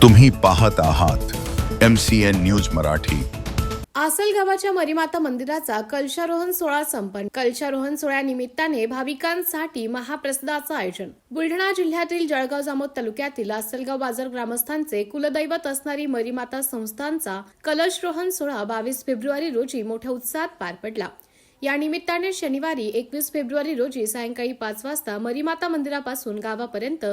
तुम्ही पाहत आहात MCN न्यूज मराठी। आसलगावाच्या मरीमाता मंदिराचा कलशारोहण सोहळा संपन्न। कलशारोहण सोहळ्यानिमित्ताने भाविकांसाठी महाप्रसादाचं आयोजन। बुलढाणा जिल्ह्यातील जळगाव जामोद तालुक्यातील आसलगाव बाजार ग्रामस्थांचे कुलदैवत असणारी मरीमाता संस्थानचा कलशरोहण सोहळा 22 फेब्रुवारी रोजी मोठ्या उत्साहात पार पडला। या निमित्ताने शनिवारी 21 फेब्रुवारी रोजी सायंकाळी 5 वाजता मरीमाता मंदिरापासून गावापर्यंत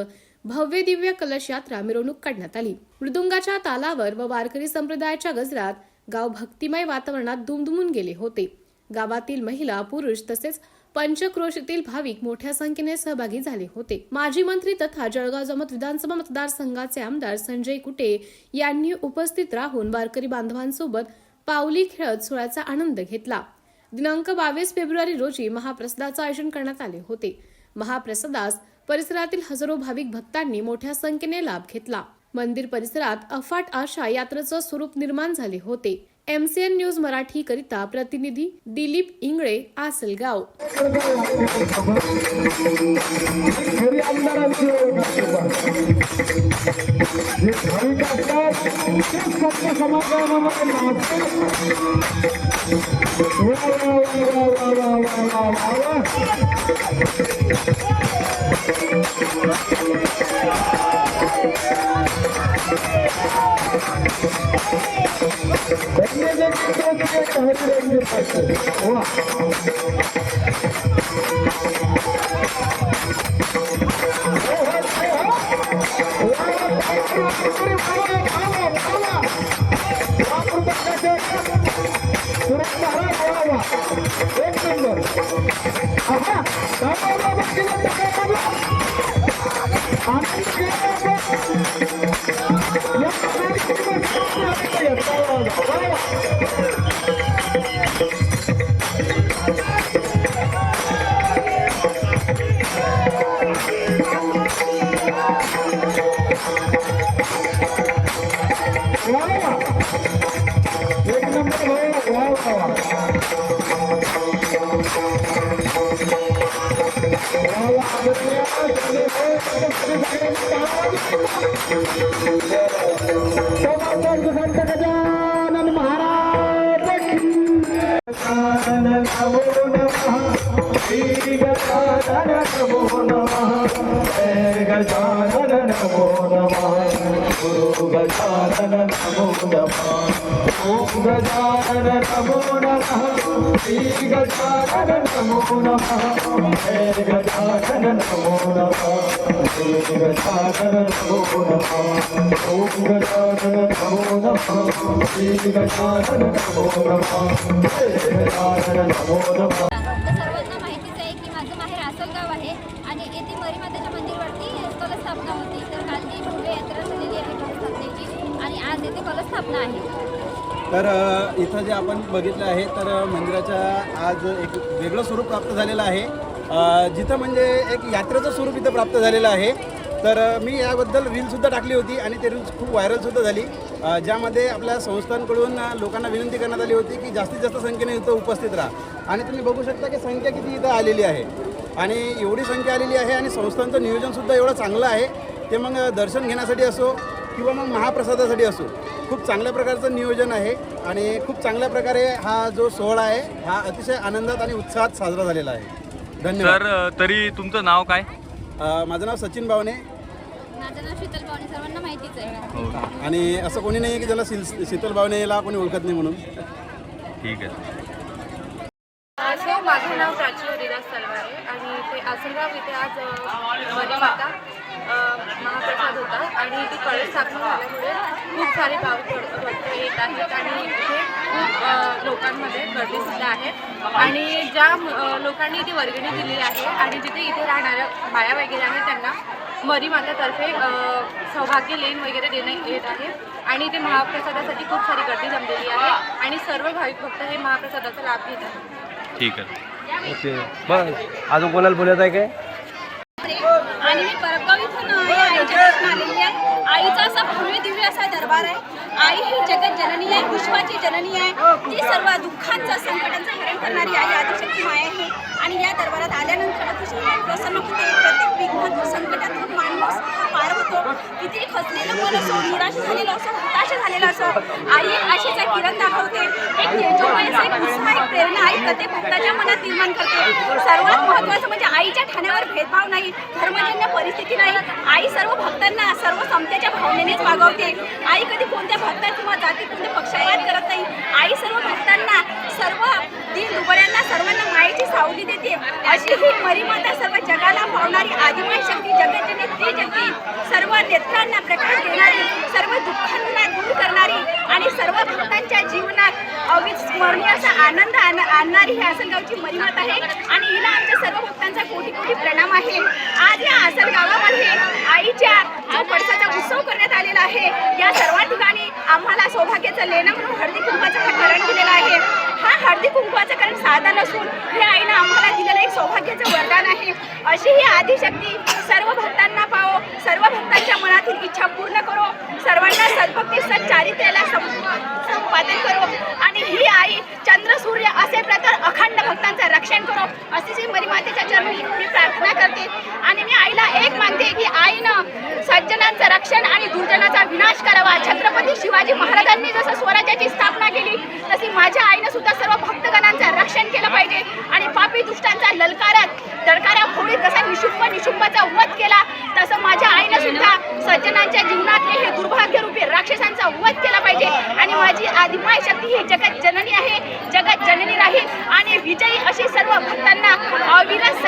भव्य दिव्य कलश यात्रा मिरवणूक काढण्यात आली। मृदुंगाच्या तालावर व वारकरी संप्रदायाच्या गजरात गाव भक्तिमय वातावरणात दुमदुमून गेले होते। गावातील महिला, पुरुष तसेच पंचक्रोशीतील भाविक मोठ्या संख्येने सहभागी झाले होते। माजी मंत्री तथा जळगाव जामोद विधानसभा मतदारसंघाचे आमदार संजय कुटे यांनी उपस्थित राहून वारकरी बांधवांसोबत पावली खेळत सोहळ्याचा आनंद घेतला। दिनांक 22 फेब्रुवारी रोजी महाप्रसादाचे आयोजन करण्यात आले होते। महाप्रसादास परिसरातील हजारो भाविक भक्तांनी मोठ्या संख्येने लाभ घेतला। मंदिर परिसरात अफाट आशा यात्रेचं स्वरूप निर्माण झाले होते। MCN न्यूज मराठी करिता प्रतिनिधी दिलीप इंगळे, आसलगाव। सर्वांना माहितीच आहे की माझं माहेर आसलगाव आहे आणि येथे मरीमातेच्या मंदिरवरती कलशस्थापना होती। तर काल ती भव्य यात्रा झालेली आहे कलशस्थापनेची आणि आज येथे कलशस्थापना आहे। तर इथं जे आपण बघितलं आहे तर मंदिराच्या आज एक वेगळं स्वरूप प्राप्त झालेलं आहे। जिथं म्हणजे एक यात्रेचं स्वरूप इथं प्राप्त झालेलं आहे। तर मी याबद्दल रीलसुद्धा टाकली होती आणि ते रील्स खूप व्हायरलसुद्धा झाली, ज्यामध्ये आपल्या संस्थांकडून लोकांना विनंती करण्यात आली होती की जास्तीत जास्त संख्येने इथं उपस्थित राहा। आणि तुम्ही बघू शकता की संख्या किती इथं आलेली आहे आणि एवढी संख्या आलेली आहे आणि संस्थांचं नियोजनसुद्धा एवढं चांगलं आहे। ते मग दर्शन घेण्यासाठी असो किंवा मग महाप्रसादासाठी असो, खूप चांगल्या प्रकारचं नियोजन आहे आणि खूप चांगल्या प्रकारे हा जो सोहळा आहे हा अतिशय आनंदात आणि उत्साहात साजरा झालेला आहे। धन्यवाद। सर, तरी तुमचं नाव काय? माझं नाव सचिन बावणे। माझं नाव शीतल बावणे, सर्वांना माहितीच आहे। आणि असं कोणी नाही की ज्याला शीतल बावणेला कोणी ओळखत नाही म्हणून। ठीक आहे। माझं नाव प्राची हरिदास तलवारे आणि ते आसलगाव इथे आज मरीमाता महाप्रसाद होता आणि ती कळश स्थापना झाल्यामुळे खूप सारे भाविक भक्त येत आहेत आणि इथे खूप लोकांमध्ये गर्दीसुद्धा आहे। आणि ज्या लोकांनी इथे वर्गणी दिली आहे आणि जिथे इथे राहणाऱ्या बाया वगैरे आहेत त्यांना मरीमातातर्फे सौभाग्य लेन वगैरे देण्यात येत आहे आणि इथे महाप्रसादासाठी खूप सारी गर्दी जमलेली आहे आणि सर्व भाविक भक्त हे महाप्रसादाचा लाभ घेत आहेत। ठीक आहे। ओके, बस अजून कोणाला बोलत आहे काय? आणि मी परगाव इथून आईच्या दर्शनाला आलेली आहे। आईचा असा भव्य दिव्य असा दरबार आहे। आई ही जगत जननी आहे, विश्वाची जननी आहे। ती सर्व दुःखांचा संकटांचं हरण करणारी आई आदिशक्ती माय आहे आणि या दरबारात आल्यानंतर अतिशय प्रसन्न होते। प्रत्येक विघ्न संकटातून माणूस पार होतो। किती खचलेलं मन असो, निराश झालेलं असो, हताश झालेलं असो, आई एक आशेचा किरण दाखवते, एक तेजोमय एक उत्साह, एक प्रेरणा आई प्रत्येक भक्ताच्या मनात निर्माण करते. सर्वात महत्त्वाचं म्हणजे आईच्या ठाण्यावर भेदभाव नाही, धर्मजन्य परिस्थिती नाही. आई सर्व भक्तांना सर्व समतेच्या भावनेनेच वागवते. आई कधी कोणत्या भक्ता किंवा जाती कोणत्या पक्षपात करत नाही. आई सर्व भक्तांना, सर्व दीन दुबळ्यांना सर्वांना मायेची सावली देते. अशी ही मरीमाता सर्व जगाला पावणारी आदिमाय शक्ती, जगज्जननी त्रिजगती, सर्व नेत्रांना प्रकाश देणारी, सर्व दुःखांना दूर करणारी आणि सर्व भक्तांच्या जीवनात अविस्मरणीय असा आनंद आणणारी ही आसनगावची मरीमाता आहे आणि हिला आमच्या सर्व भक्तांचा कोटी कोटी प्रणाम आहे. आज या आसन गावामध्ये आईच्या जो पडसाचा उत्सव करण्यात आलेला आहे, या सर्व ठिकाणी आम्हाला सौभाग्याचं लेणं म्हणून हळदी कुंकवाचं हा करण दिलेलं आहे. हा हळदी कुंकवाचं करण साधा नसून हे आईनं आम्हाला दिलेलं एक सौभाग्याचं वरदान आहे. अशी ही आदिशक्ती सर्व भक्तांना पाहो, सर्व भक्तांच्या मनातील इच्छा पूर्ण करो, सर्वांना सद्भक्ती सच्चारित्र्याला संपादन करो आणि ही आई चंद्र सूर्य असे प्रकार अखंड भक्तांचं रक्षण करो, अशी जी मरीमातेच्या चरणी मी प्रार्थना करते. आणि मी आईला एक मानते की आईनं सज्जनांचं रक्षण आणि दुर्जनाचा विनाश करावा. छत्रपती शिवाजी महाराजांनी जसं स्वराज्याची स्थापना केली तशी माझ्या आईनं सुद्धा सर्व भक्तगणांचं रक्षण केलं पाहिजे आणि पापी दुष्टांचा दडकाऱ्या फोडीत जसा निशुंभाचा वध केला तसं माझ्या आईनं सुद्धा सज्जनांच्या जीवनातले हे दुर्भाग्यरूपी राक्षसांचा वध केला पाहिजे. आणि माझी आदिमाय शक्ती ही जगत जननी आहे, जगत जननी राहील आणि विजयी अशी सर्व भक्तांना अविरत